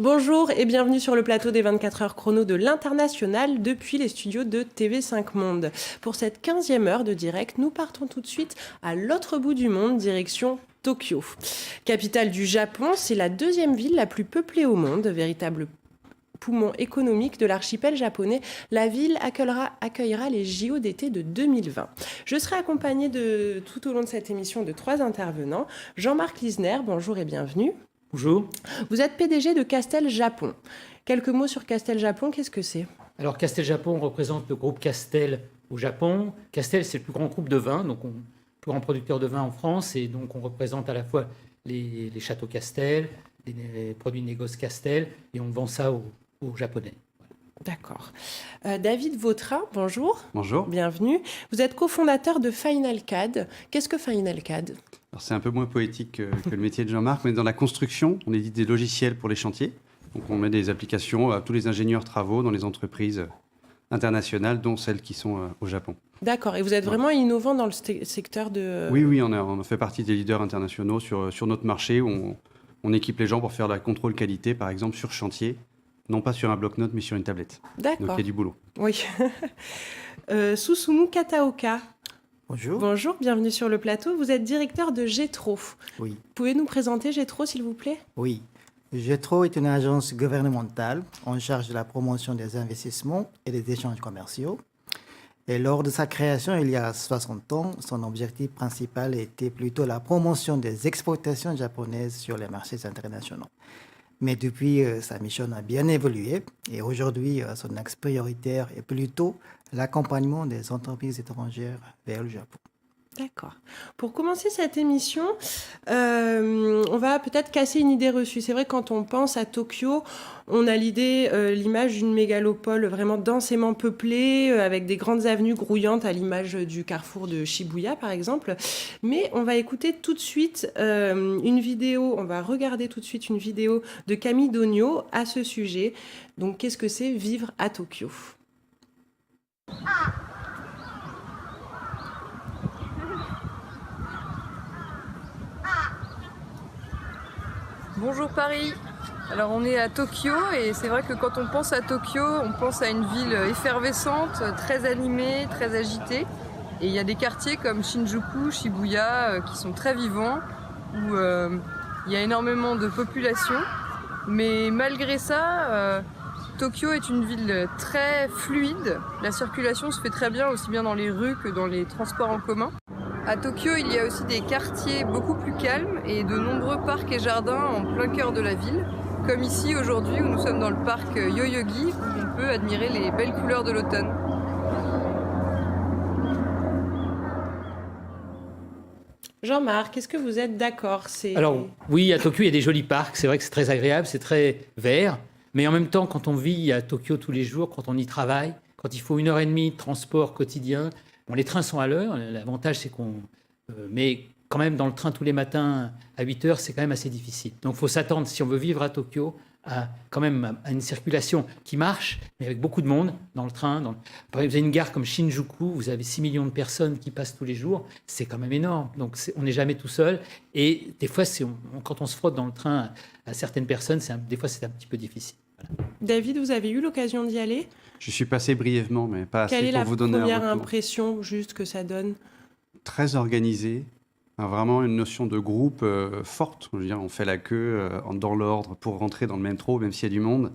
Bonjour et bienvenue sur le plateau des 24 heures chrono de l'International depuis les studios de TV5 Monde. Pour cette 15e heure de direct, nous partons tout de suite à l'autre bout du monde, direction Tokyo. Capitale du Japon, c'est la deuxième ville la plus peuplée au monde, véritable poumon économique de l'archipel japonais. La ville accueillera les JO d'été de 2020. Je serai accompagnée tout au long de cette émission de 3 intervenants. Jean-Marc Lisner, bonjour et bienvenue. Bonjour. Vous êtes PDG de Castel Japon. Quelques mots sur Castel Japon, qu'est-ce que c'est ? Alors Castel Japon représente le groupe Castel au Japon. Castel, c'est le plus grand groupe de vin, donc le plus grand producteur de vin en France, et donc on représente à la fois les châteaux Castel, les produits de négoce Castel, et on vend ça aux Japonais. D'accord. David Vautrin, bonjour. Bonjour. Bienvenue. Vous êtes cofondateur de FinalCAD. Qu'est-ce que FinalCAD ? Alors, c'est un peu moins poétique que le métier de Jean-Marc, mais dans la construction, on édite des logiciels pour les chantiers. Donc on met des applications à tous les ingénieurs travaux dans les entreprises internationales, dont celles qui sont au Japon. D'accord. Et vous êtes vraiment innovant dans le secteur de... Oui, on fait partie des leaders internationaux sur notre marché où on équipe les gens pour faire la contrôle qualité, par exemple, sur chantier. Non pas sur un bloc-notes, mais sur une tablette. D'accord. Donc il y a du boulot. Oui. Susumu Kataoka. Bonjour. Bonjour, bienvenue sur le plateau. Vous êtes directeur de Jetro. Oui. Pouvez nous présenter Jetro, s'il vous plaît ? Oui. Jetro est une agence gouvernementale en charge de la promotion des investissements et des échanges commerciaux. Et lors de sa création, il y a 60 ans, son objectif principal était plutôt la promotion des exportations japonaises sur les marchés internationaux. Mais depuis, sa mission a bien évolué et aujourd'hui, son axe prioritaire est plutôt l'accompagnement des entreprises étrangères vers le Japon. D'accord. Pour commencer cette émission, on va peut-être casser une idée reçue. C'est vrai que quand on pense à Tokyo, on a l'image d'une mégalopole vraiment densément peuplée, avec des grandes avenues grouillantes à l'image du carrefour de Shibuya, par exemple. Mais on va écouter tout de suite une vidéo, on va regarder tout de suite une vidéo de Camille Dogno à ce sujet. Donc, qu'est-ce que c'est vivre à Tokyo ? Bonjour Paris. Alors on est à Tokyo et c'est vrai que quand on pense à Tokyo, on pense à une ville effervescente, très animée, très agitée. Et il y a des quartiers comme Shinjuku, Shibuya qui sont très vivants, où il y a énormément de population. Mais malgré ça, Tokyo est une ville très fluide. La circulation se fait très bien, aussi bien dans les rues que dans les transports en commun. À Tokyo, il y a aussi des quartiers beaucoup plus calmes et de nombreux parcs et jardins en plein cœur de la ville, comme ici aujourd'hui où nous sommes dans le parc Yoyogi, où on peut admirer les belles couleurs de l'automne. Jean-Marc, est-ce que vous êtes d'accord ? Alors oui, à Tokyo, il y a des jolis parcs. C'est vrai que c'est très agréable, c'est très vert. Mais en même temps, quand on vit à Tokyo tous les jours, quand on y travaille, quand il faut 1h30 de transport quotidien, bon, les trains sont à l'heure. L'avantage, c'est qu'on met quand même dans le train tous les matins à 8h, c'est quand même assez difficile. Donc il faut s'attendre, si on veut vivre à Tokyo, à une circulation qui marche, mais avec beaucoup de monde dans le train. Par exemple, vous avez une gare comme Shinjuku, vous avez 6 millions de personnes qui passent tous les jours. C'est quand même énorme. Donc on n'est jamais tout seul. Et des fois, quand on se frotte dans le train à certaines personnes, des fois, c'est un petit peu difficile. Voilà. David, vous avez eu l'occasion d'y aller ? Je suis passé brièvement, mais pas assez Quelle est pour la vous donner un première retour. impression juste que ça donne ? Très organisé. Vraiment une notion de groupe forte. Je veux dire, on fait la queue dans l'ordre pour rentrer dans le métro, même s'il y a du monde,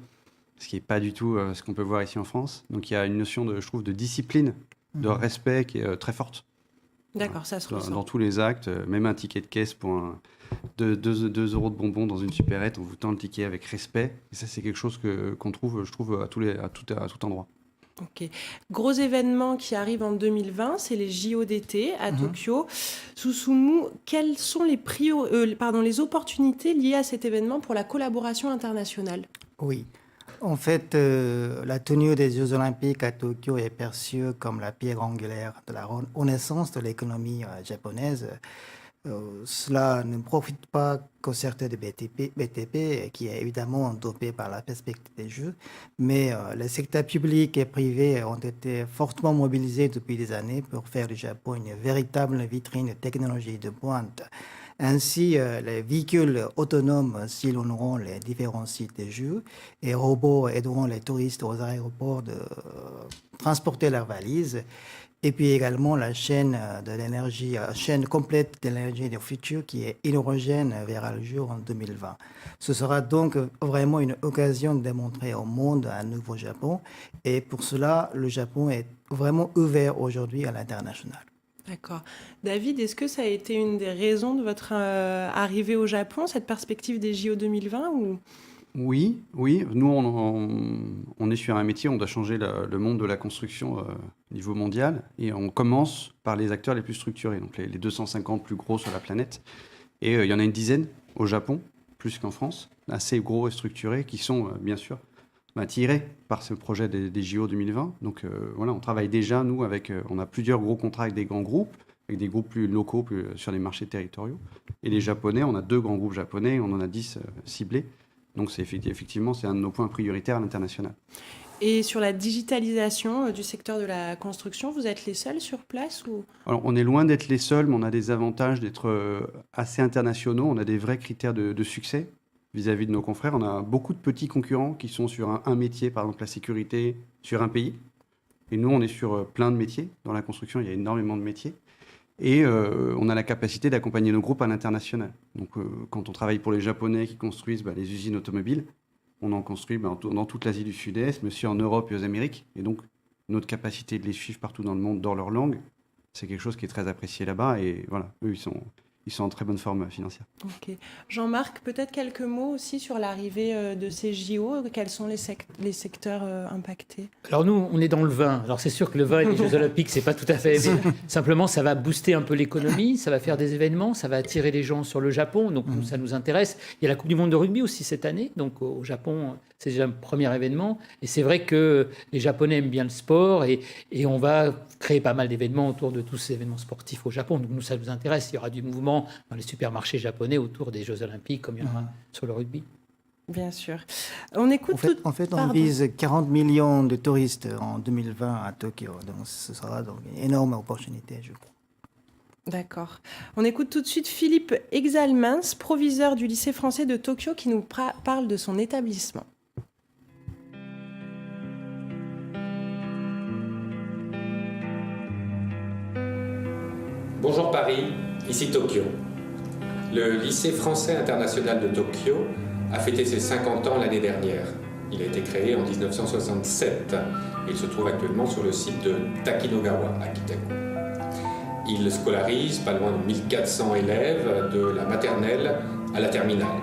ce qui n'est pas du tout ce qu'on peut voir ici en France. Donc il y a une notion, je trouve, de discipline, de respect qui est très forte. D'accord, ça se ressent. Dans tous les actes, même un ticket de caisse pour 2 euros de bonbons dans une supérette, on vous tend le ticket avec respect. Et ça, c'est quelque chose qu'on trouve, je trouve, à tout endroit. Ok. Gros événement qui arrive en 2020, c'est les JO d'été à Tokyo. Susumu, quelles sont les opportunités liées à cet événement pour la collaboration internationale ? Oui. En fait, la tenue des Jeux Olympiques à Tokyo est perçue comme la pierre angulaire de la renaissance de l'économie japonaise. Cela ne profite pas qu'au secteur de BTP, qui est évidemment dopé par la perspective des Jeux, mais les secteurs publics et privés ont été fortement mobilisés depuis des années pour faire du Japon une véritable vitrine de technologie de pointe. Ainsi, les véhicules autonomes sillonneront les différents sites des Jeux et robots aideront les touristes aux aéroports de transporter leurs valises. Et puis également la chaîne de l'énergie, chaîne complète de l'énergie du futur qui est hydrogène verra le jour en 2020. Ce sera donc vraiment une occasion de démontrer au monde un nouveau Japon. Et pour cela, le Japon est vraiment ouvert aujourd'hui à l'international. D'accord. David, est-ce que ça a été une des raisons de votre arrivée au Japon, cette perspective des JO 2020 ou... Oui, oui. Nous, on est sur un métier, on doit changer le monde de la construction au niveau mondial. Et on commence par les acteurs les plus structurés, donc les 250 plus gros sur la planète. Et il y en a une dizaine au Japon, plus qu'en France, assez gros et structurés, qui sont bien sûr tirés par ce projet des JO 2020. Donc voilà, on travaille déjà, nous, on a plusieurs gros contrats avec des grands groupes, avec des groupes plus locaux, plus sur les marchés territoriaux. Et les Japonais, on a 2 grands groupes japonais, on en a 10 ciblés. Donc effectivement, c'est un de nos points prioritaires à l'international. Et sur la digitalisation du secteur de la construction, vous êtes les seuls sur place ou... Alors, on est loin d'être les seuls, mais on a des avantages d'être assez internationaux. On a des vrais critères de succès vis-à-vis de nos confrères. On a beaucoup de petits concurrents qui sont sur un métier, par exemple la sécurité, sur un pays. Et nous, on est sur plein de métiers. Dans la construction, il y a énormément de métiers. Et on a la capacité d'accompagner nos groupes à l'international. Donc, quand on travaille pour les Japonais qui construisent les usines automobiles, on en construit dans toute l'Asie du Sud-Est, mais aussi en Europe et aux Amériques. Et donc, notre capacité de les suivre partout dans le monde, dans leur langue, c'est quelque chose qui est très apprécié là-bas. Et voilà, eux, ils sont en très bonne forme financière. Ok. Jean-Marc, peut-être quelques mots aussi sur l'arrivée de ces JO. Quels sont les secteurs impactés? Alors nous, on est dans le vin. Alors c'est sûr que le vin et les Jeux Olympiques, c'est pas tout à fait... mais simplement, ça va booster un peu l'économie, ça va faire des événements, ça va attirer les gens sur le Japon. Donc ça nous intéresse. Il y a la Coupe du Monde de rugby aussi cette année. Donc au Japon, c'est déjà un premier événement. Et c'est vrai que les Japonais aiment bien le sport et on va créer pas mal d'événements autour de tous ces événements sportifs au Japon. Donc nous, ça nous intéresse. Il y aura du mouvement dans les supermarchés japonais autour des Jeux Olympiques, comme il y en a sur le rugby. Bien sûr. On écoute En fait, on vise 40 millions de touristes en 2020 à Tokyo. Donc, ce sera donc une énorme opportunité, je crois. D'accord. On écoute tout de suite Philippe Exalmans, proviseur du lycée français de Tokyo, qui nous parle de son établissement. Bonjour Paris, ici Tokyo. Le lycée français international de Tokyo a fêté ses 50 ans l'année dernière. Il a été créé en 1967 et il se trouve actuellement sur le site de Takinagawa à Kitaku. Il scolarise pas loin de 1400 élèves de la maternelle à la terminale.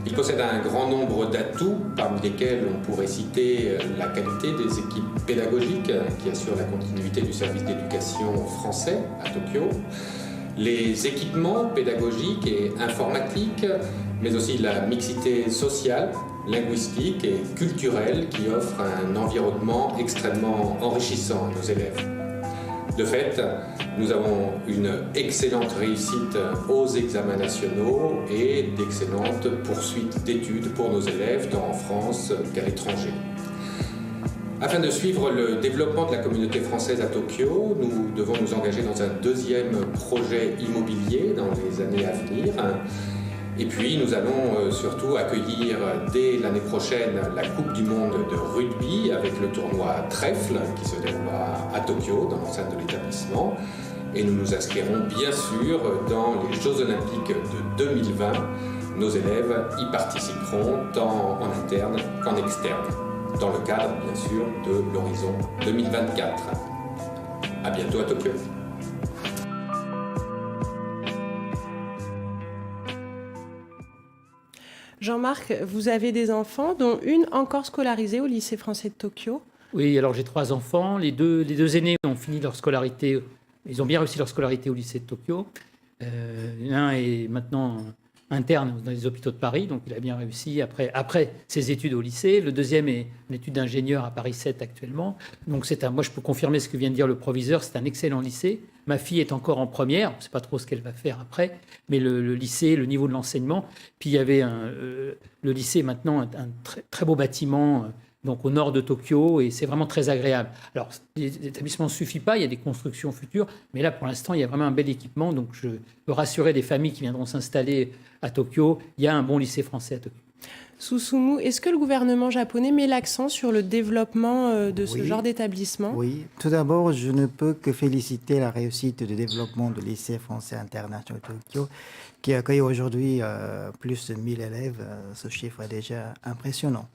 Il possède un grand nombre d'atouts, parmi lesquels on pourrait citer la qualité des équipes pédagogiques qui assurent la continuité du service d'éducation français à Tokyo, les équipements pédagogiques et informatiques, mais aussi la mixité sociale, linguistique et culturelle qui offre un environnement extrêmement enrichissant à nos élèves. De fait, nous avons une excellente réussite aux examens nationaux et d'excellentes poursuites d'études pour nos élèves, tant en France qu'à l'étranger. Afin de suivre le développement de la communauté française à Tokyo, nous devons nous engager dans un deuxième projet immobilier dans les années à venir. Et puis nous allons surtout accueillir dès l'année prochaine la Coupe du Monde de rugby avec le tournoi Trèfle qui se déroulera à Tokyo dans l'enceinte de l'établissement. Et nous nous inscrirons bien sûr dans les Jeux Olympiques de 2020. Nos élèves y participeront tant en interne qu'en externe, dans le cadre bien sûr de l'horizon 2024. À bientôt à Tokyo. Jean-Marc, vous avez des enfants, dont une encore scolarisée au lycée français de Tokyo. Oui, alors j'ai 3 enfants. Les deux aînés ont fini leur scolarité. Ils ont bien réussi leur scolarité au lycée de Tokyo. L'un est maintenant interne dans les hôpitaux de Paris, donc il a bien réussi après ses études au lycée. Le deuxième est en études d'ingénieur à Paris 7 actuellement. Donc moi je peux confirmer ce que vient de dire le proviseur, c'est un excellent lycée. Ma fille est encore en première, on ne sait pas trop ce qu'elle va faire après, mais le lycée, le niveau de l'enseignement. Puis il y avait le lycée maintenant, un très, très beau bâtiment donc au nord de Tokyo, et c'est vraiment très agréable. Alors, l'établissement ne suffit pas, il y a des constructions futures, mais là, pour l'instant, il y a vraiment un bel équipement, donc je peux rassurer les familles qui viendront s'installer à Tokyo, il y a un bon lycée français à Tokyo. Susumu, est-ce que le gouvernement japonais met l'accent sur le développement de ce Oui. genre d'établissement? Oui, tout d'abord, je ne peux que féliciter la réussite de développement du lycée français international de Tokyo, qui accueille aujourd'hui plus de 1000 élèves. Ce chiffre est déjà impressionnant.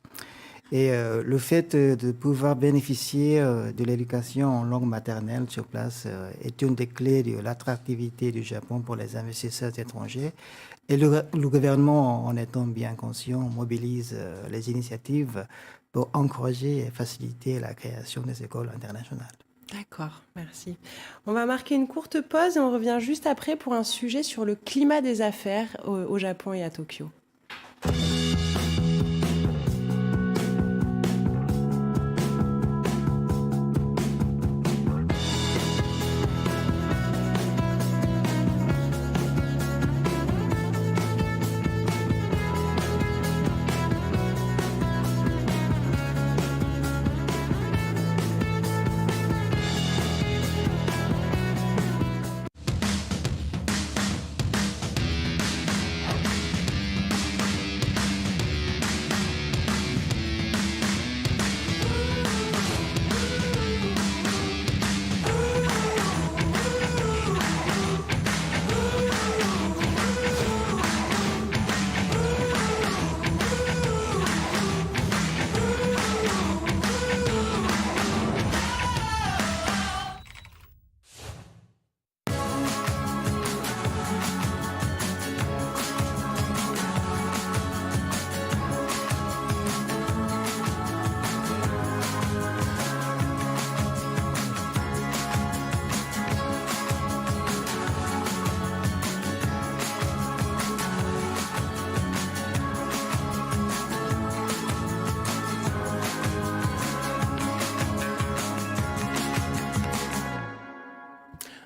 Et le fait de pouvoir bénéficier de l'éducation en langue maternelle sur place est une des clés de l'attractivité du Japon pour les investisseurs étrangers. Et le gouvernement, en étant bien conscient, mobilise les initiatives pour encourager et faciliter la création des écoles internationales. D'accord, merci. On va marquer une courte pause et on revient juste après pour un sujet sur le climat des affaires au Japon et à Tokyo.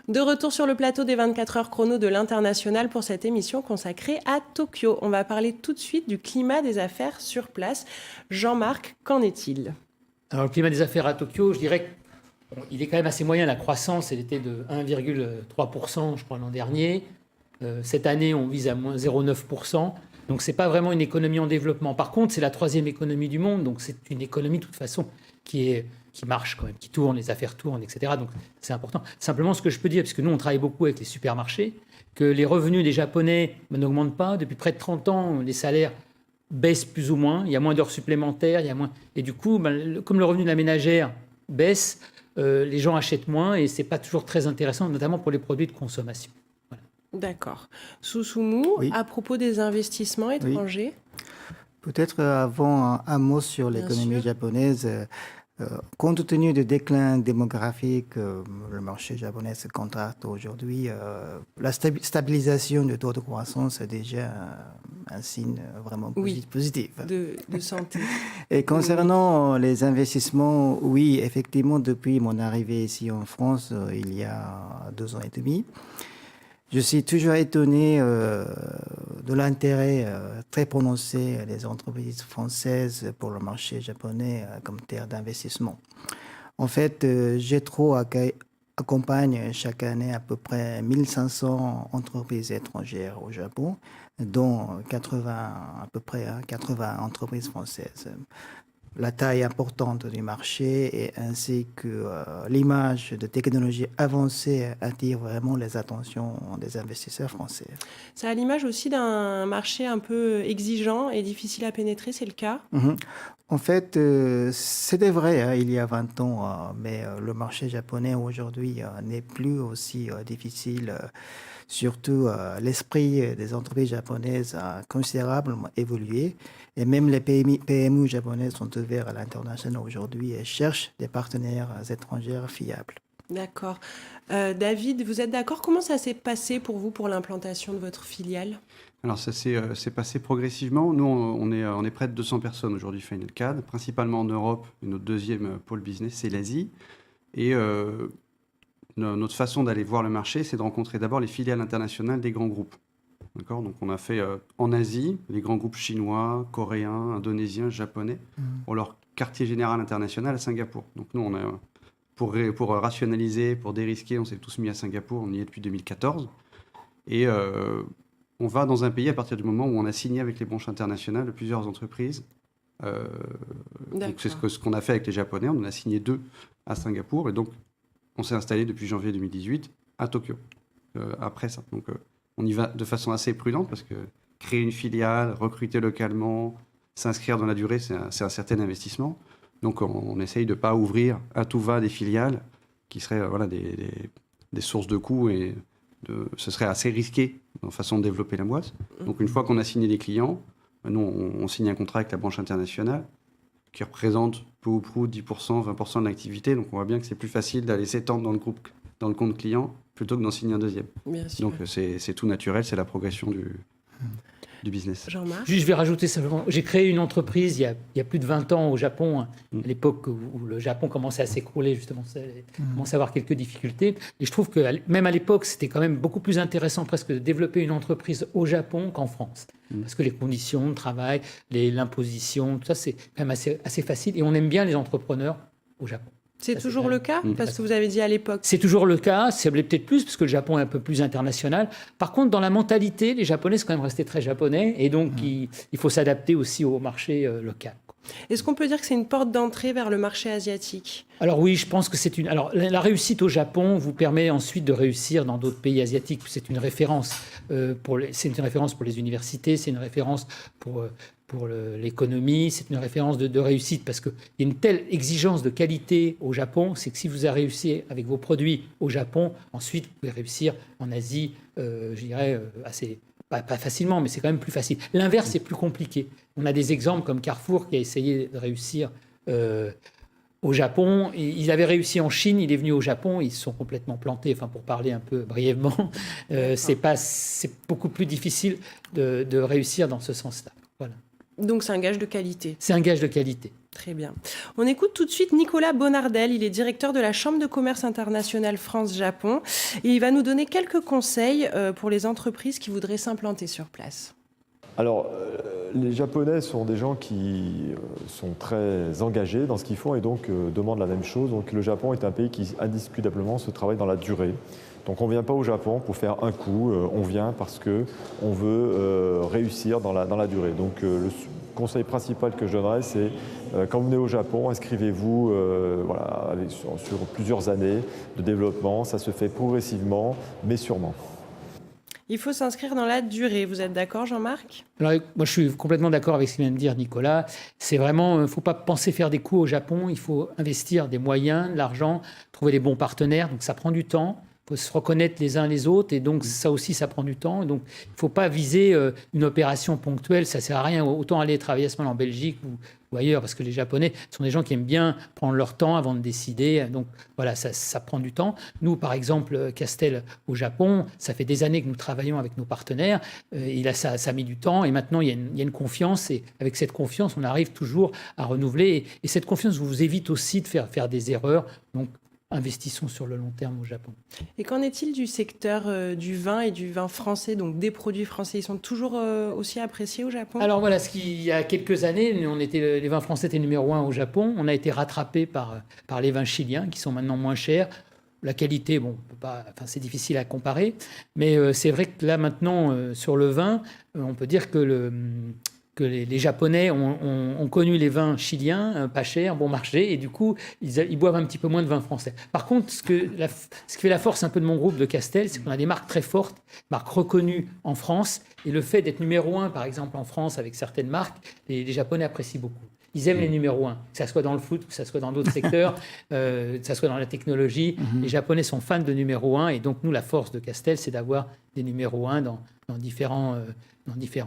De retour sur le plateau des 24 heures chrono de l'International pour cette émission consacrée à Tokyo. On va parler tout de suite du climat des affaires sur place. Jean-Marc, qu'en est-il? Alors, le climat des affaires à Tokyo, je dirais qu'il est quand même assez moyen. La croissance, elle était de 1,3%, je crois, l'an dernier. Cette année, on vise à moins 0,9%. Donc, ce n'est pas vraiment une économie en développement. Par contre, c'est la troisième économie du monde. Donc, c'est une économie, de toute façon, qui marche quand même, qui tourne, les affaires tournent, etc. Donc, c'est important. Simplement, ce que je peux dire, puisque nous, on travaille beaucoup avec les supermarchés, que les revenus des Japonais n'augmentent pas. Depuis près de 30 ans, les salaires baissent plus ou moins. Il y a moins d'heures supplémentaires. Il y a moins... Et du coup, comme le revenu de la ménagère baisse, les gens achètent moins et ce n'est pas toujours très intéressant, notamment pour les produits de consommation. Voilà. D'accord. Susumu, Oui. à propos des investissements étrangers? Peut-être avant un mot sur Bien l'économie sûr. japonaise. Compte tenu du déclin démographique, le marché japonais se contracte aujourd'hui. La stabilisation du taux de croissance est déjà un signe vraiment Oui. positif. De santé. Et concernant les investissements, oui, effectivement, depuis mon arrivée ici en France, il y a 2 ans et demi, je suis toujours étonné de l'intérêt très prononcé des entreprises françaises pour le marché japonais comme terre d'investissement. En fait, Jetro accompagne chaque année à peu près 1500 entreprises étrangères au Japon, dont 80, à peu près 80 entreprises françaises. La taille importante du marché et ainsi que l'image de technologies avancées attire vraiment les attentions des investisseurs français. Ça a l'image aussi d'un marché un peu exigeant et difficile à pénétrer, c'est le cas? En fait, c'était vrai hein, il y a 20 ans, mais le marché japonais aujourd'hui n'est plus aussi difficile. Surtout, l'esprit des entreprises japonaises a considérablement évolué et même les PME japonaises sont ouvertes à l'international aujourd'hui et cherchent des partenaires étrangers fiables. D'accord. David, vous êtes d'accord? Comment ça s'est passé pour vous pour l'implantation de votre filiale? Alors ça s'est passé progressivement. Nous, on est près de 200 personnes aujourd'hui, Final CAD, principalement en Europe. Et notre deuxième pôle business, c'est l'Asie. Et notre façon d'aller voir le marché, c'est de rencontrer d'abord les filiales internationales des grands groupes. D'accord? Donc on a fait en Asie, les grands groupes chinois, coréens, indonésiens, japonais. On leur quartier général international à Singapour. Donc nous, on a, pour rationaliser, pour dérisquer, on s'est tous mis à Singapour, on y est depuis 2014. Et on va dans un pays à partir du moment où on a signé avec les branches internationales de plusieurs entreprises. Donc c'est ce qu'on a fait avec les Japonais, on en a signé 2 à Singapour, et donc on s'est installé depuis janvier 2018 à Tokyo, après ça. Donc on y va de façon assez prudente, parce que créer une filiale, recruter localement, s'inscrire dans la durée, c'est un certain investissement. Donc on essaye de ne pas ouvrir à tout va des filiales qui seraient des sources de coûts, et ce serait assez risqué en façon de développer la boîte. Donc une fois qu'on a signé des clients, nous on signe un contrat avec la branche internationale qui représente peu ou prou 10%, 20% de l'activité. Donc on voit bien que c'est plus facile d'aller s'étendre dans le compte client plutôt que d'en signer un deuxième. Bien sûr. Donc c'est tout naturel, c'est la progression du business. Jean-Marc? Juste, je vais rajouter simplement, j'ai créé une entreprise il y a plus de 20 ans au Japon, à l'époque où le Japon commençait à s'écrouler, justement, commençait à avoir quelques difficultés. Et je trouve que même à l'époque, c'était quand même beaucoup plus intéressant presque de développer une entreprise au Japon qu'en France. Parce que les conditions de travail, l'imposition, tout ça, c'est quand même assez facile. Et on aime bien les entrepreneurs au Japon. C'est Ça, toujours c'est le cas? Parce que vous avez dit à l'époque. C'est toujours le cas, c'est peut-être plus, parce que le Japon est un peu plus international. Par contre, dans la mentalité, les Japonais sont quand même restés très japonais, et donc il faut s'adapter aussi au marché local. Est-ce qu'on peut dire que c'est une porte d'entrée vers le marché asiatique? Alors oui, je pense que c'est une... Alors la réussite au Japon vous permet ensuite de réussir dans d'autres pays asiatiques. C'est une référence, c'est une référence pour les universités, c'est une référence pour l'économie, c'est une référence de réussite, parce qu'il y a une telle exigence de qualité au Japon, c'est que si vous avez réussi avec vos produits au Japon, ensuite vous pouvez réussir en Asie, je dirais, assez... Pas facilement, mais c'est quand même plus facile. L'inverse est plus compliqué. On a des exemples comme Carrefour qui a essayé de réussir au Japon. Ils avaient réussi en Chine, il est venu au Japon, ils se sont complètement plantés. Enfin, pour parler un peu brièvement, c'est beaucoup plus difficile de réussir dans ce sens-là. Voilà. Donc c'est un gage de qualité. C'est un gage de qualité. Très bien. On écoute tout de suite Nicolas Bonardel. Il est directeur de la Chambre de commerce internationale France-Japon. Et il va nous donner quelques conseils pour les entreprises qui voudraient s'implanter sur place. Alors, les Japonais sont des gens qui sont très engagés dans ce qu'ils font et donc demandent la même chose. Donc le Japon est un pays qui indiscutablement se travaille dans la durée. Donc on ne vient pas au Japon pour faire un coup, on vient parce qu'on veut réussir dans la durée. Donc le conseil principal que je donnerais, c'est quand vous venez au Japon, inscrivez-vous sur plusieurs années de développement. Ça se fait progressivement, mais sûrement. Il faut s'inscrire dans la durée. Vous êtes d'accord, Jean-Marc? Alors, moi, je suis complètement d'accord avec ce qu'il vient de dire Nicolas. C'est vraiment, il ne faut pas penser faire des coups au Japon. Il faut investir des moyens, de l'argent, trouver les bons partenaires. Donc, ça prend du temps. Il faut se reconnaître les uns les autres. Et donc, ça aussi, ça prend du temps. Donc, il ne faut pas viser une opération ponctuelle. Ça ne sert à rien. Autant aller travailler à ce moment en Belgique ou ailleurs, parce que les Japonais sont des gens qui aiment bien prendre leur temps avant de décider. Donc voilà, ça prend du temps. Nous, par exemple, Castel au Japon, ça fait des années que nous travaillons avec nos partenaires. Ça a mis du temps et maintenant il y a une confiance, et avec cette confiance, on arrive toujours à renouveler. Et cette confiance vous évite aussi de faire des erreurs. Donc investissons sur le long terme au Japon. Et qu'en est-il du secteur du vin et du vin français, donc des produits français? Ils sont toujours aussi appréciés au Japon? Alors voilà, il y a quelques années, les vins français étaient numéro 1 au Japon. On a été rattrapés par les vins chiliens qui sont maintenant moins chers. La qualité, c'est difficile à comparer. Mais c'est vrai que là maintenant, sur le vin, on peut dire que les Japonais ont connu les vins chiliens, pas chers, bon marché, et du coup, ils boivent un petit peu moins de vin français. Par contre, ce qui fait la force un peu de mon groupe de Castel, c'est qu'on a des marques très fortes, marques reconnues en France, et le fait d'être numéro 1, par exemple, en France, avec certaines marques, les Japonais apprécient beaucoup. Ils aiment les numéros 1, que ça soit dans le foot, que ça soit dans d'autres secteurs, que ça soit dans la technologie. Les Japonais sont fans de numéro 1, et donc nous, la force de Castel, c'est d'avoir des numéros 1 dans différents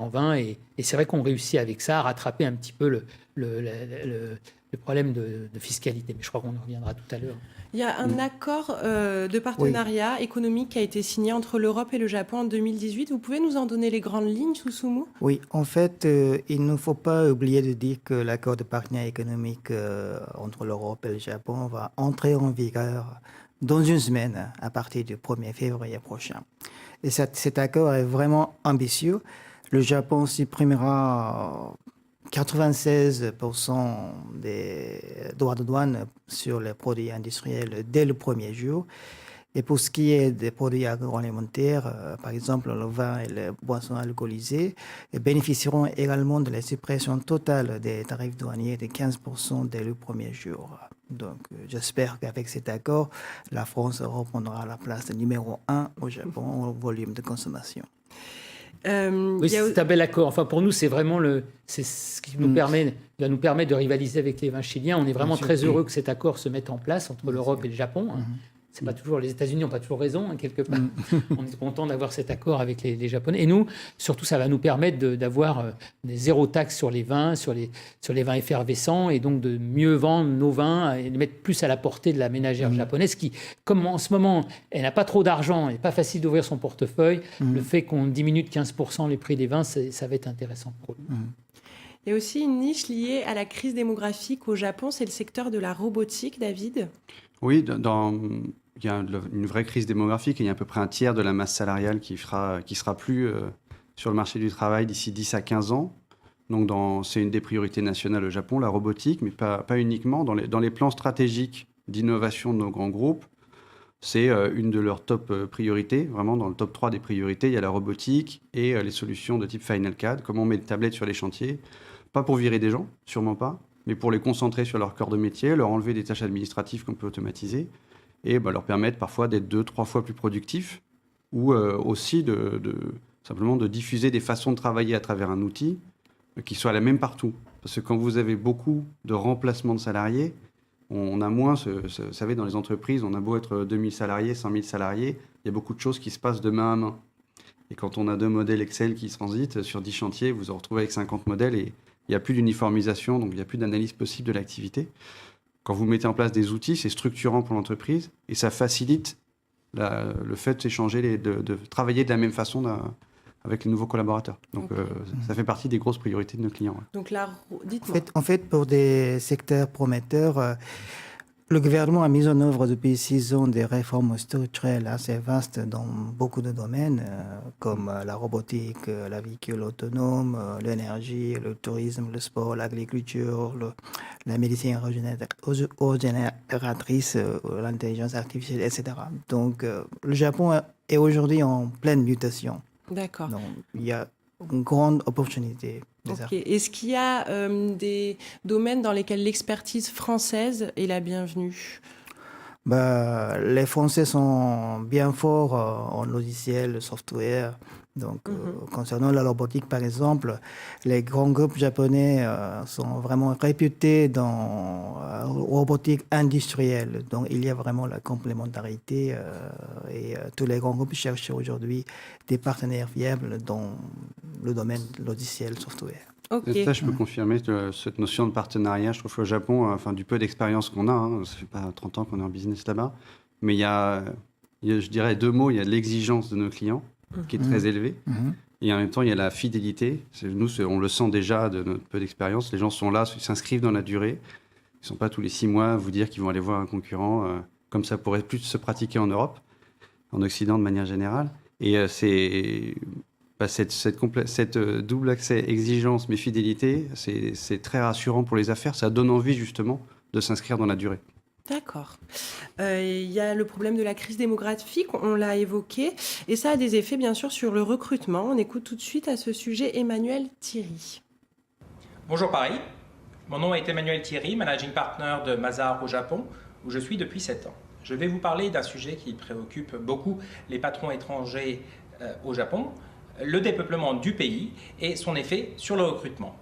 vins. Et c'est vrai qu'on réussit avec ça à rattraper un petit peu le problème de fiscalité. Mais je crois qu'on en reviendra tout à l'heure. Il y a un accord de partenariat économique qui a été signé entre l'Europe et le Japon en 2018. Vous pouvez nous en donner les grandes lignes, Susumu? Oui, en fait, il ne faut pas oublier de dire que l'accord de partenariat économique entre l'Europe et le Japon va entrer en vigueur dans une semaine, à partir du 1er février prochain. Et cet accord est vraiment ambitieux. Le Japon supprimera 96% des droits de douane sur les produits industriels dès le premier jour. Et pour ce qui est des produits agroalimentaires, par exemple le vin et les boissons alcoolisées, bénéficieront également de la suppression totale des tarifs douaniers de 15% dès le premier jour. Donc j'espère qu'avec cet accord, la France reprendra la place de numéro 1 au Japon en volume de consommation. Oui, c'est un bel accord. Enfin, pour nous, c'est vraiment c'est ce qui va nous permettre de rivaliser avec les vins chiliens. On est vraiment très heureux que cet accord se mette en place entre l'Europe et le Japon. C'est pas toujours, les États-Unis n'ont pas toujours raison, quelque part. On est content d'avoir cet accord avec les Japonais. Et nous, surtout, ça va nous permettre d'avoir des zéro taxes sur les vins, sur les vins effervescents, et donc de mieux vendre nos vins et de mettre plus à la portée de la ménagère japonaise, qui, comme en ce moment, elle n'a pas trop d'argent, il n'est pas facile d'ouvrir son portefeuille, le fait qu'on diminue de 15% les prix des vins, ça va être intéressant pour eux. Il y a aussi une niche liée à la crise démographique au Japon, c'est le secteur de la robotique, David. Oui, il y a une vraie crise démographique. Il y a à peu près un tiers de la masse salariale qui sera plus sur le marché du travail d'ici 10 à 15 ans. Donc c'est une des priorités nationales au Japon, la robotique, mais pas uniquement. Dans les plans stratégiques d'innovation de nos grands groupes, c'est une de leurs top priorités. Vraiment, dans le top 3 des priorités, il y a la robotique et les solutions de type Final CAD. Comment on met des tablettes sur les chantiers. Pas pour virer des gens, sûrement pas, mais pour les concentrer sur leur cœur de métier, leur enlever des tâches administratives qu'on peut automatiser et leur permettre parfois d'être 2-3 fois plus productifs ou aussi simplement de diffuser des façons de travailler à travers un outil qui soit la même partout. Parce que quand vous avez beaucoup de remplacements de salariés, on a moins, vous savez, dans les entreprises, on a beau être 2000 salariés, 100 000 salariés, il y a beaucoup de choses qui se passent de main à main. Et quand on a 2 modèles Excel qui transitent sur 10 chantiers, vous vous retrouvez avec 50 modèles et il n'y a plus d'uniformisation, donc il n'y a plus d'analyse possible de l'activité. Quand vous mettez en place des outils, c'est structurant pour l'entreprise et ça facilite le fait d'échanger, de travailler de la même façon avec les nouveaux collaborateurs. Donc ça fait partie des grosses priorités de nos clients. Ouais. Donc là, dites-moi. En fait, pour des secteurs prometteurs, le gouvernement a mis en œuvre depuis 6 ans des réformes structurelles assez vastes dans beaucoup de domaines, comme la robotique, la véhicule autonome, l'énergie, le tourisme, le sport, l'agriculture, la médecine régénératrice, l'intelligence artificielle, etc. Donc, le Japon est aujourd'hui en pleine mutation. D'accord. Donc, il y a une grande opportunité. Okay. Est-ce qu'il y a des domaines dans lesquels l'expertise française est la bienvenue ? Les Français sont bien forts en logiciel, software. Donc, concernant la robotique, par exemple, les grands groupes japonais sont vraiment réputés dans la robotique industrielle. Donc, il y a vraiment la complémentarité et tous les grands groupes cherchent aujourd'hui des partenaires fiables dans le domaine logiciel, software. Okay. Et ça, je peux confirmer cette notion de partenariat. Je trouve qu'au Japon, du peu d'expérience qu'on a, ça fait pas 30 ans qu'on est en business là-bas, mais il y a, je dirais 2 mots, il y a de l'exigence de nos clients, qui est très élevée, et en même temps, il y a la fidélité. Nous, on le sent déjà de notre peu d'expérience. Les gens sont là, s'inscrivent dans la durée. Ils ne sont pas tous les 6 mois à vous dire qu'ils vont aller voir un concurrent, comme ça pourrait plus se pratiquer en Europe, en Occident de manière générale. Et cette double accès, exigence mais fidélité, c'est très rassurant pour les affaires. Ça donne envie justement de s'inscrire dans la durée. D'accord. Il y a le problème de la crise démographique, on l'a évoqué, et ça a des effets bien sûr sur le recrutement. On écoute tout de suite à ce sujet Emmanuel Thierry. Bonjour Paris, mon nom est Emmanuel Thierry, managing partner de Mazars au Japon, où je suis depuis 7 ans. Je vais vous parler d'un sujet qui préoccupe beaucoup les patrons étrangers au Japon, le dépeuplement du pays et son effet sur le recrutement.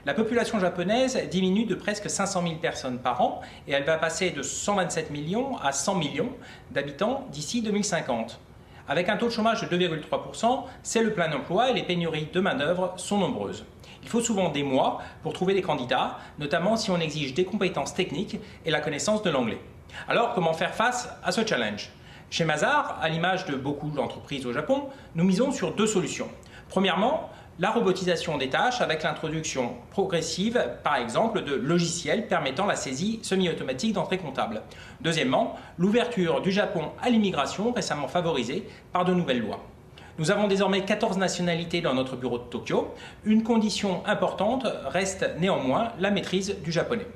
La population japonaise diminue de presque 500 000 personnes par an et elle va passer de 127 millions à 100 millions d'habitants d'ici 2050. Avec un taux de chômage de 2,3%, c'est le plein emploi et les pénuries de main-d'œuvre sont nombreuses. Il faut souvent des mois pour trouver des candidats, notamment si on exige des compétences techniques et la connaissance de l'anglais. Alors, comment faire face à ce challenge ? Chez Mazars, à l'image de beaucoup d'entreprises au Japon, nous misons sur 2 solutions. Premièrement, la robotisation des tâches avec l'introduction progressive, par exemple, de logiciels permettant la saisie semi-automatique d'entrées comptables. Deuxièmement, l'ouverture du Japon à l'immigration récemment favorisée par de nouvelles lois. Nous avons désormais 14 nationalités dans notre bureau de Tokyo. Une condition importante reste néanmoins la maîtrise du japonais.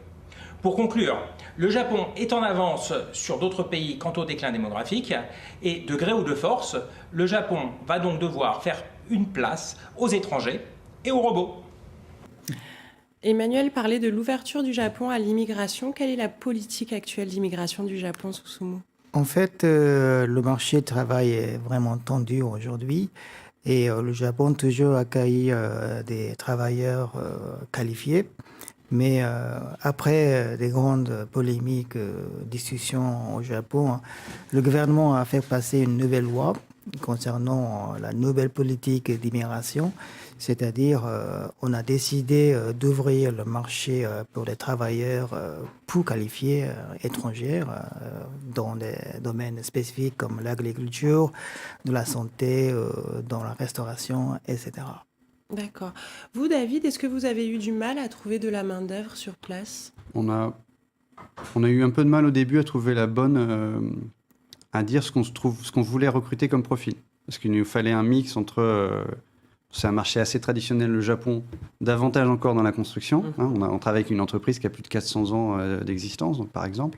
Pour conclure, le Japon est en avance sur d'autres pays quant au déclin démographique et de gré ou de force, le Japon va donc devoir faire une place aux étrangers et aux robots. Emmanuel parlait de l'ouverture du Japon à l'immigration. Quelle est la politique actuelle d'immigration du Japon, Susumu? En fait, le marché du travail est vraiment tendu aujourd'hui et le Japon toujours accueille des travailleurs qualifiés. Mais après des grandes polémiques, discussions au Japon, le gouvernement a fait passer une nouvelle loi concernant la nouvelle politique d'immigration. C'est-à-dire, on a décidé d'ouvrir le marché pour les travailleurs peu qualifiés étrangers dans des domaines spécifiques comme l'agriculture, de la santé, dans la restauration, etc. D'accord. Vous, David, est-ce que vous avez eu du mal à trouver de la main-d'œuvre sur place? On a eu un peu de mal au début à trouver la bonne, à dire ce qu'on voulait recruter comme profil. Parce qu'il nous fallait un mix entre... c'est un marché assez traditionnel, le Japon, davantage encore dans la construction. Hein, on travaille avec une entreprise qui a plus de 400 ans d'existence, donc, par exemple.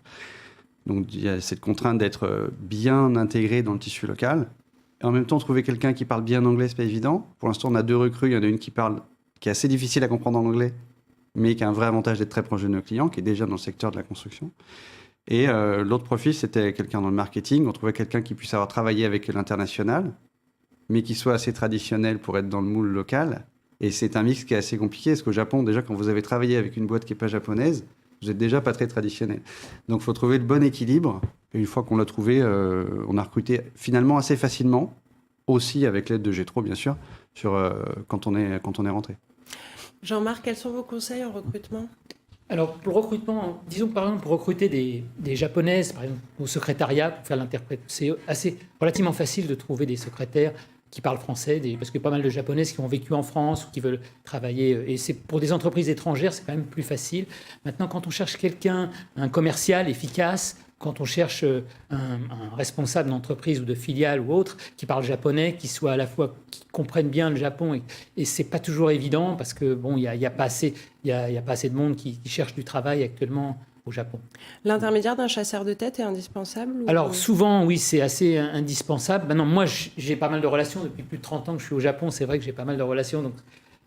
Donc il y a cette contrainte d'être bien intégré dans le tissu local. Et en même temps, trouver quelqu'un qui parle bien anglais, c'est pas évident. Pour l'instant, on a 2 recrues. Il y en a une qui est assez difficile à comprendre en anglais, mais qui a un vrai avantage d'être très proche de nos clients, qui est déjà dans le secteur de la construction. Et l'autre profil, c'était quelqu'un dans le marketing. On trouvait quelqu'un qui puisse avoir travaillé avec l'international, mais qui soit assez traditionnel pour être dans le moule local. Et c'est un mix qui est assez compliqué, parce qu'au Japon, déjà, quand vous avez travaillé avec une boîte qui n'est pas japonaise, vous n'êtes déjà pas très traditionnel. Donc, il faut trouver le bon équilibre. Et une fois qu'on l'a trouvé, on a recruté finalement assez facilement, aussi avec l'aide de Jetro, bien sûr, quand on est rentré. Jean-Marc, quels sont vos conseils en recrutement? Alors, pour le recrutement, disons par exemple, pour recruter des japonaises, par exemple, au secrétariat, pour faire l'interprète, c'est relativement facile de trouver des secrétaires qui parlent français, parce qu'il y a pas mal de japonaises qui ont vécu en France ou qui veulent travailler. Et c'est pour des entreprises étrangères, c'est quand même plus facile. Maintenant, quand on cherche quelqu'un, un commercial efficace, quand on cherche un responsable d'entreprise ou de filiale ou autre qui parle japonais, qui soit à la fois qui comprenne bien le Japon, et c'est pas toujours évident parce que bon, il y a pas assez de monde qui cherche du travail actuellement au Japon. L'intermédiaire d'un chasseur de tête est indispensable? Alors souvent, oui, c'est assez indispensable. Maintenant, moi, j'ai pas mal de relations depuis plus de 30 ans que je suis au Japon. C'est vrai que j'ai pas mal de relations, donc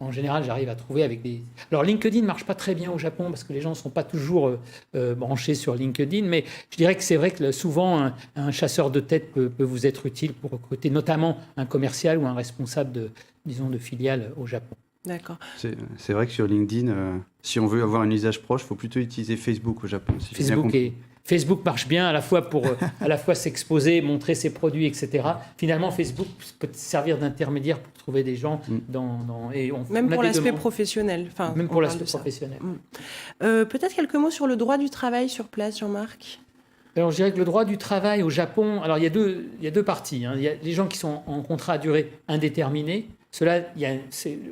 en général, j'arrive à trouver avec des... Alors, LinkedIn ne marche pas très bien au Japon parce que les gens ne sont pas toujours branchés sur LinkedIn, mais je dirais que c'est vrai que souvent, un chasseur de tête peut vous être utile pour recruter notamment un commercial ou un responsable de filiale au Japon. D'accord. C'est vrai que sur LinkedIn, si on veut avoir un usage proche, il faut plutôt utiliser Facebook au Japon. Facebook marche bien à la fois pour à la fois s'exposer, montrer ses produits, etc. Finalement, Facebook peut servir d'intermédiaire pour trouver des gens même pour l'aspect professionnel. Enfin, même pour l'aspect professionnel. Peut-être quelques mots sur le droit du travail sur place, Jean-Marc. Alors, je dirais que le droit du travail au Japon, alors il y a deux parties. Hein. Il y a les gens qui sont en contrat à durée indéterminée. Cela,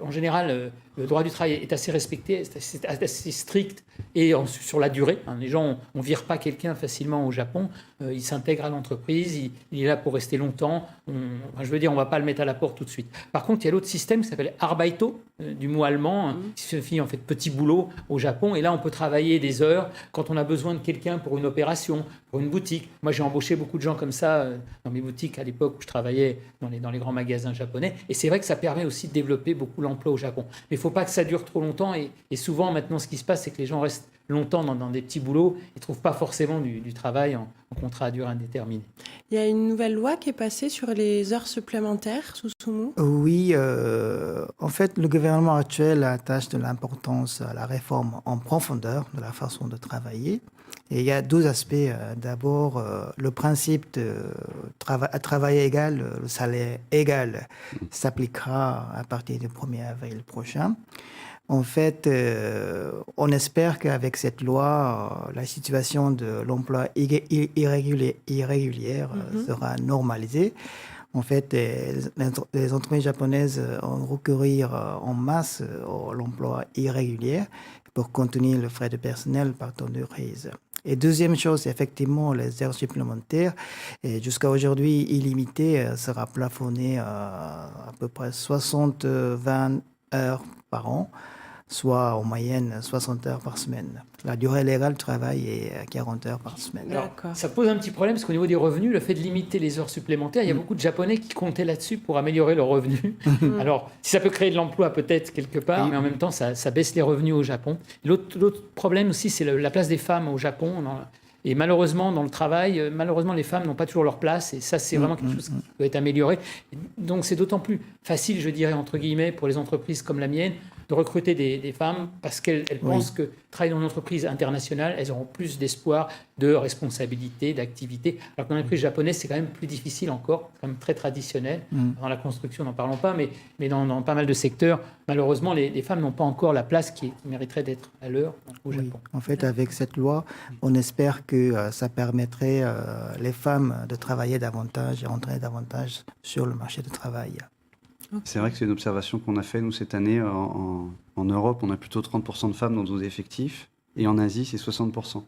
en général, le droit du travail est assez respecté, c'est assez strict et sur la durée. Hein. Les gens, on ne vire pas quelqu'un facilement au Japon. Il s'intègre à l'entreprise, il est là pour rester longtemps. On ne va pas le mettre à la porte tout de suite. Par contre, il y a l'autre système qui s'appelle Arbeito, du mot allemand, qui signifie en fait petit boulot au Japon. Et là, on peut travailler des heures quand on a besoin de quelqu'un pour une opération, pour une boutique. Moi, j'ai embauché beaucoup de gens comme ça dans mes boutiques à l'époque où je travaillais dans les grands magasins japonais. Et c'est vrai que ça permet aussi de développer beaucoup l'emploi au Japon. Mais il ne faut pas que ça dure trop longtemps. Et souvent, maintenant, ce qui se passe, c'est que les gens restent longtemps dans des petits boulots. Ils ne trouvent pas forcément du travail en contrat à durée indéterminée. Il y a une nouvelle loi qui est passée sur les heures supplémentaires, Susumu. Oui, en fait, le gouvernement actuel attache de l'importance à la réforme en profondeur de la façon de travailler. Et il y a 2 aspects. D'abord, le principe de travail égal, le salaire égal s'appliquera à partir du 1er avril prochain. En fait, on espère qu'avec cette loi, la situation de l'emploi irrégulière sera normalisée. En fait, les entreprises japonaises ont recouru en masse à l'emploi irrégulier pour contenir le frais de personnel par temps de crise. Et deuxième chose, effectivement, les heures supplémentaires, et jusqu'à aujourd'hui illimitées, sera plafonné à peu près 20 heures par an, soit en moyenne 60 heures par semaine. La durée légale de travail est 40 heures par semaine. Alors, D'accord. ça pose un petit problème parce qu'au niveau des revenus, le fait de limiter les heures supplémentaires, il y a beaucoup de Japonais qui comptaient là-dessus pour améliorer leurs revenus. Alors, si ça peut créer de l'emploi peut-être quelque part, mais en même temps, ça baisse les revenus au Japon. L'autre problème aussi, c'est la place des femmes au Japon. Et malheureusement, dans le travail, malheureusement, les femmes n'ont pas toujours leur place. Et ça, c'est vraiment quelque chose qui doit être amélioré. Donc, c'est d'autant plus facile, je dirais, entre guillemets, pour les entreprises comme la mienne, de recruter des femmes parce qu'elles pensent que travailler dans une entreprise internationale, elles auront plus d'espoir, de responsabilité, d'activité. Alors que dans l'entreprise japonaise, c'est quand même plus difficile encore, c'est quand même très traditionnel. Dans la construction, n'en parlons pas, mais dans pas mal de secteurs, malheureusement, les femmes n'ont pas encore la place qui mériterait d'être à l'heure au Japon. En fait, avec cette loi, on espère que ça permettrait les femmes de travailler davantage et entrer davantage sur le marché du travail. C'est vrai que c'est une observation qu'on a fait, nous, cette année. En Europe, on a plutôt 30% de femmes dans nos effectifs. Et en Asie, c'est 60%.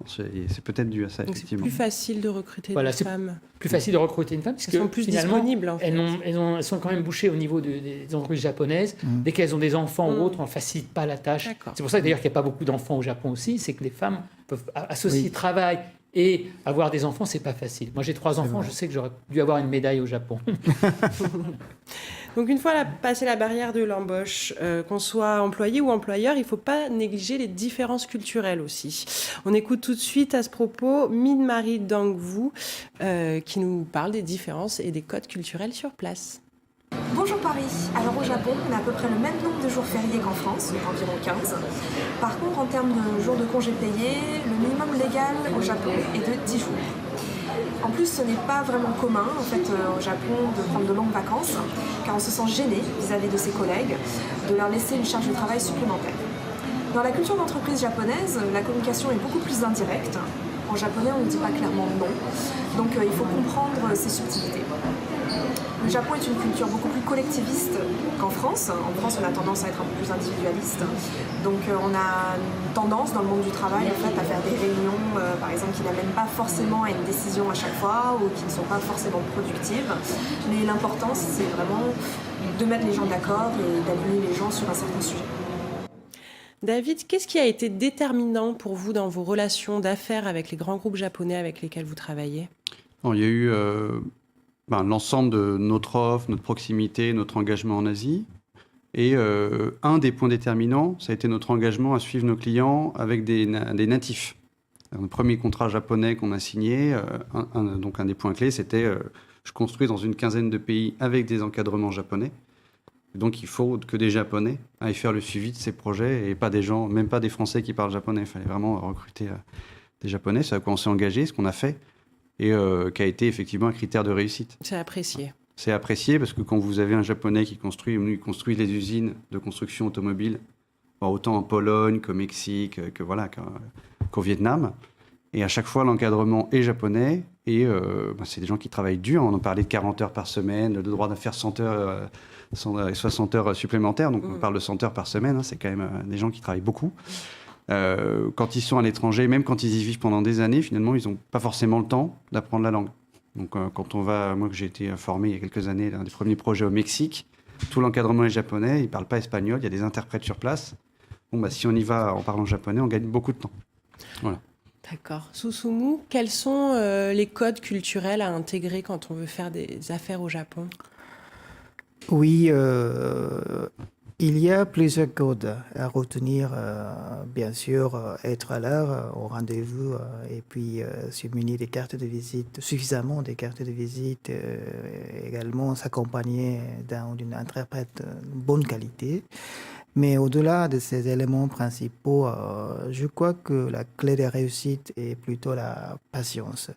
C'est peut-être dû à ça, Donc c'est effectivement. plus facile de recruter Voilà, des c'est femmes. plus facile de recruter une femme parce Elles que sont plus finalement, disponibles, en fait. elles sont quand même bouchées au niveau des entreprises japonaises. Dès qu'elles ont des enfants ou autres, on ne facilite pas la tâche. D'accord. C'est pour ça d'ailleurs qu'il n'y a pas beaucoup d'enfants au Japon aussi, c'est que les femmes peuvent associer travail et avoir des enfants, c'est pas facile. Moi j'ai 3 enfants, je sais que j'aurais dû avoir une médaille au Japon. Donc une fois passé la barrière de l'embauche, qu'on soit employé ou employeur, il ne faut pas négliger les différences culturelles aussi. On écoute tout de suite à ce propos Min-Marie Dangvu qui nous parle des différences et des codes culturels sur place. Bonjour Paris. Alors au Japon, on a à peu près le même nombre de jours fériés qu'en France, donc environ 15. Par contre, en termes de jours de congés payés, le minimum légal au Japon est de 10 jours. En plus, ce n'est pas vraiment commun en fait, au Japon de prendre de longues vacances, car on se sent gêné vis-à-vis de ses collègues de leur laisser une charge de travail supplémentaire. Dans la culture d'entreprise japonaise, la communication est beaucoup plus indirecte. En japonais, on ne dit pas clairement non, donc il faut comprendre ces subtilités. Le Japon est une culture beaucoup plus collectiviste qu'en France. En France, on a tendance à être un peu plus individualiste. Donc on a une tendance dans le monde du travail en fait, à faire des réunions, par exemple, qui n'amènent pas forcément à une décision à chaque fois ou qui ne sont pas forcément productives. Mais l'important, c'est vraiment de mettre les gens d'accord et d'aligner les gens sur un certain sujet. David, qu'est-ce qui a été déterminant pour vous dans vos relations d'affaires avec les grands groupes japonais avec lesquels vous travaillez ? Il y a eu l'ensemble de notre offre, notre proximité, notre engagement en Asie. Et un des points déterminants, ça a été notre engagement à suivre nos clients avec des natifs. Le premier contrat japonais qu'on a signé, donc un des points clés, c'était je construis dans une quinzaine de pays avec des encadrements japonais. Donc il faut que des Japonais aillent faire le suivi de ces projets et pas des gens, même pas des Français qui parlent japonais. Il fallait vraiment recruter des Japonais. C'est à quoi on s'est engagé, ce qu'on a fait, et qui a été effectivement un critère de réussite. C'est apprécié. C'est apprécié parce que quand vous avez un Japonais qui construit les usines de construction automobile, autant en Pologne qu'au Mexique, qu'au Vietnam, et à chaque fois l'encadrement est japonais, et c'est des gens qui travaillent dur. On en parlait de 40 heures par semaine, le droit de faire 100 heures, 60 heures supplémentaires, donc on parle de 100 heures par semaine, c'est quand même des gens qui travaillent beaucoup. Quand ils sont à l'étranger, même quand ils y vivent pendant des années, finalement, ils n'ont pas forcément le temps d'apprendre la langue. Donc, quand on va, moi que j'ai été formé il y a quelques années, l'un des premiers projets au Mexique, tout l'encadrement est japonais, ils ne parlent pas espagnol, il y a des interprètes sur place. Si on y va en parlant japonais, on gagne beaucoup de temps. Voilà. D'accord. Susumu, quels sont les codes culturels à intégrer quand on veut faire des affaires au Japon ? Oui, il y a plusieurs codes à retenir. Bien sûr, être à l'heure au rendez-vous et puis se munir des cartes de visite, suffisamment des cartes de visite, également s'accompagner d'une interprète de bonne qualité. Mais au-delà de ces éléments principaux, je crois que la clé de réussite est plutôt la patience.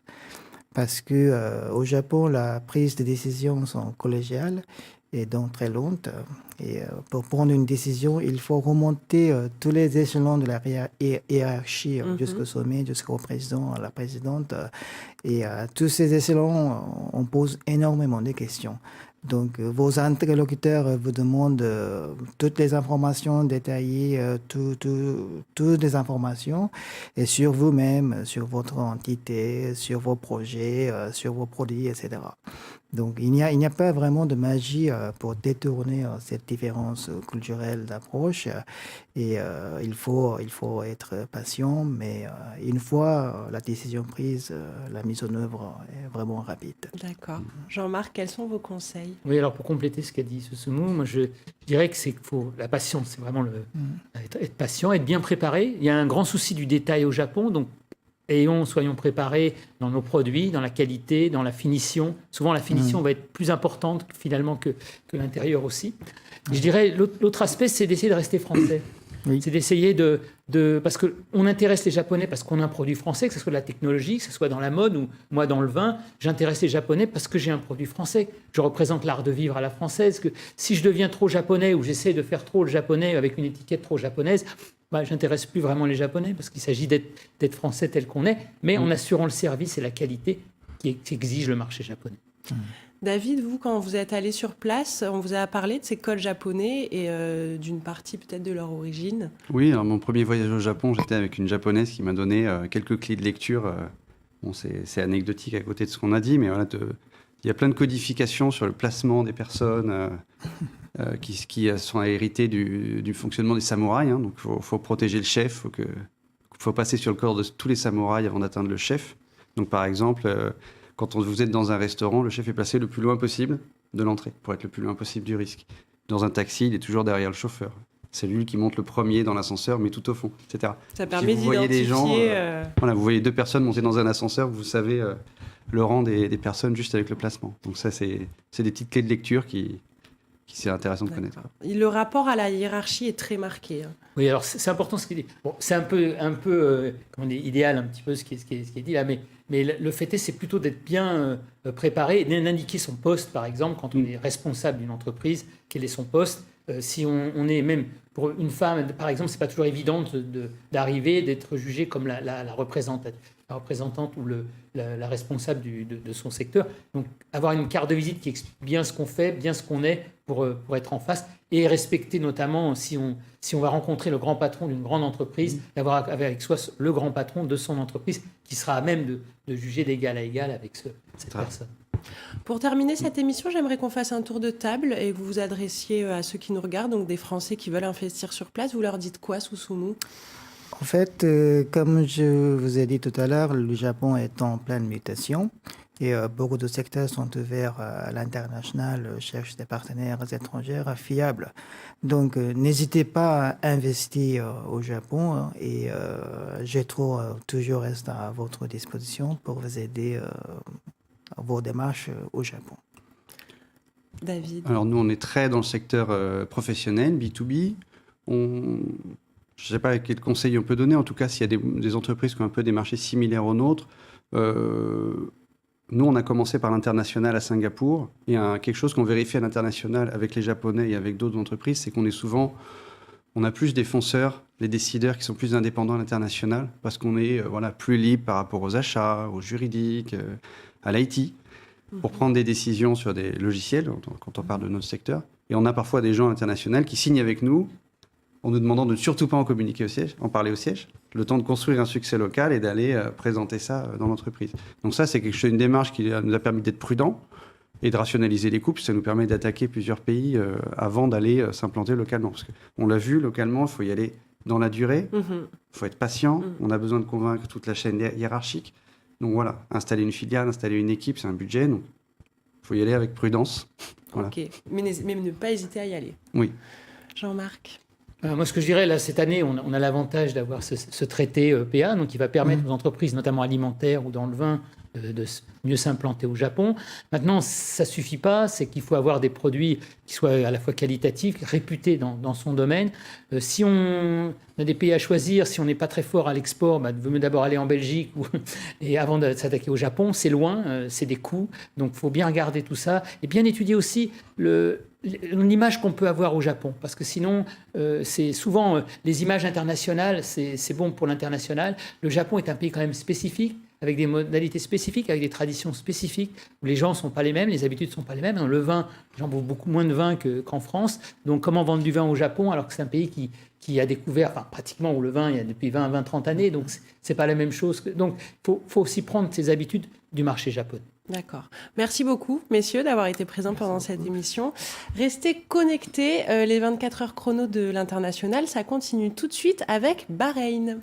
Parce que au Japon, la prise de décision sont collégiales et donc très lente. Et pour prendre une décision, il faut remonter tous les échelons de la hiérarchie jusqu'au sommet, jusqu'au président, à la présidente. Et à tous ces échelons, on pose énormément de questions. Donc, vos interlocuteurs vous demandent toutes les informations détaillées, toutes les informations, et sur vous-même, sur votre entité, sur vos projets, sur vos produits, etc. Donc, il n'y a pas vraiment de magie pour détourner cette différence culturelle d'approche. Et il faut être patient, mais une fois la décision prise, la mise en œuvre est vraiment rapide. D'accord. Jean-Marc, quels sont vos conseils? Oui, alors pour compléter ce qu'a dit Susumu, moi je dirais que la patience, c'est vraiment être patient, être bien préparé. Il y a un grand souci du détail au Japon, donc soyons préparés dans nos produits, dans la qualité, dans la finition. Souvent, la finition va être plus importante finalement que l'intérieur aussi. Et je dirais, l'autre aspect, c'est d'essayer de rester français. Oui. C'est d'essayer parce qu'on intéresse les Japonais parce qu'on a un produit français, que ce soit de la technologie, que ce soit dans la mode ou moi dans le vin. J'intéresse les Japonais parce que j'ai un produit français. Je représente l'art de vivre à la française. Que si je deviens trop japonais ou j'essaie de faire trop le japonais avec une étiquette trop japonaise, je n'intéresse plus vraiment les Japonais parce qu'il s'agit d'être français tel qu'on est, mais en assurant le service et la qualité qu'exige le marché japonais. David, vous, quand vous êtes allé sur place, on vous a parlé de ces cols japonais et d'une partie peut-être de leur origine. Oui, alors mon premier voyage au Japon, j'étais avec une japonaise qui m'a donné quelques clés de lecture. Bon, c'est anecdotique à côté de ce qu'on a dit, mais voilà, il y a plein de codifications sur le placement des personnes qui sont héritées du fonctionnement des samouraïs. Hein. Donc, il faut protéger le chef, il faut passer sur le corps de tous les samouraïs avant d'atteindre le chef. Donc, par exemple, quand vous êtes dans un restaurant, le chef est placé le plus loin possible de l'entrée, pour être le plus loin possible du risque. Dans un taxi, il est toujours derrière le chauffeur. C'est lui qui monte le premier dans l'ascenseur, mais tout au fond, etc. Ça permet si vous voyez des gens, d'identifier... voilà, vous voyez deux personnes monter dans un ascenseur, vous savez le rang des personnes juste avec le placement. Donc ça, c'est des petites clés de lecture qui c'est intéressant de connaître. Le rapport à la hiérarchie est très marqué. Hein. Oui, alors c'est important ce qu'il dit. Bon, c'est un peu comment dire, idéal un petit peu ce qui est dit là, mais le fait c'est plutôt d'être bien préparé et d'indiquer son poste, par exemple, quand on est responsable d'une entreprise, quel est son poste. Si on est même pour une femme, par exemple, c'est pas toujours évident d'arriver, d'être jugée comme la représentante ou la responsable de son secteur. Donc, avoir une carte de visite qui explique bien ce qu'on fait, bien ce qu'on est pour être en face et respecter notamment, si on va rencontrer le grand patron d'une grande entreprise, d'avoir avec soi le grand patron de son entreprise qui sera à même de juger d'égal à égal avec cette personne. Pour terminer cette émission, j'aimerais qu'on fasse un tour de table et que vous vous adressiez à ceux qui nous regardent, donc des Français qui veulent investir sur place. Vous leur dites quoi, Susumu ? En fait, comme je vous ai dit tout à l'heure, le Japon est en pleine mutation et beaucoup de secteurs sont ouverts à l'international, cherchent des partenaires étrangers fiables. Donc, n'hésitez pas à investir au Japon et Jetro toujours reste à votre disposition pour vous aider à vos démarches au Japon. David. Alors nous, on est très dans le secteur professionnel, B2B. Je ne sais pas quel conseil on peut donner. En tout cas, s'il y a des entreprises qui ont un peu des marchés similaires aux nôtres, nous, on a commencé par l'international à Singapour. Et quelque chose qu'on vérifie à l'international avec les Japonais et avec d'autres entreprises, c'est on a plus des fonceurs, les décideurs qui sont plus indépendants à l'international, parce qu'on est plus libre par rapport aux achats, aux juridiques, à l'IT, pour prendre des décisions sur des logiciels, quand on parle de notre secteur. Et on a parfois des gens internationaux qui signent avec nous en nous demandant de ne surtout pas en parler au siège, le temps de construire un succès local et d'aller présenter ça dans l'entreprise. Donc ça, c'est une démarche qui nous a permis d'être prudents et de rationaliser les coûts, puis ça nous permet d'attaquer plusieurs pays avant d'aller s'implanter localement. Parce qu'on l'a vu, localement, il faut y aller dans la durée, il faut être patient, on a besoin de convaincre toute la chaîne hiérarchique. Donc voilà, installer une filiale, installer une équipe, c'est un budget, donc il faut y aller avec prudence. Voilà. Ok, mais ne pas hésiter à y aller. Oui. Jean-Marc. Moi, ce que je dirais, là, cette année, on a l'avantage d'avoir ce traité EPA, donc qui va permettre aux entreprises, notamment alimentaires ou dans le vin, de mieux s'implanter au Japon. Maintenant, ça ne suffit pas, c'est qu'il faut avoir des produits qui soient à la fois qualitatifs, réputés dans son domaine. Si on a des pays à choisir, si on n'est pas très fort à l'export, il vaut mieux d'abord aller en Belgique et avant de s'attaquer au Japon. C'est loin, c'est des coûts, donc il faut bien regarder tout ça et bien étudier aussi l'image qu'on peut avoir au Japon. Parce que sinon, c'est souvent les images internationales, c'est bon pour l'international. Le Japon est un pays quand même spécifique, avec des modalités spécifiques, avec des traditions spécifiques, où les gens ne sont pas les mêmes, les habitudes ne sont pas les mêmes. Le vin, les gens boivent beaucoup moins de vin qu'en France. Donc comment vendre du vin au Japon alors que c'est un pays qui a découvert, enfin, pratiquement où le vin, il y a depuis 20, 30 années, donc c'est pas la même chose. Donc il faut aussi prendre ces habitudes du marché japonais. D'accord. Merci beaucoup, messieurs, d'avoir été présents pendant cette émission. Restez connectés. Les 24 heures chrono de l'international, ça continue tout de suite avec Bahreïn.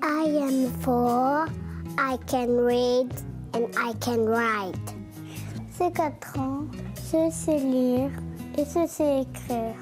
I am 4, I can read and I can write. J'ai 4 ans, je sais lire et je sais écrire.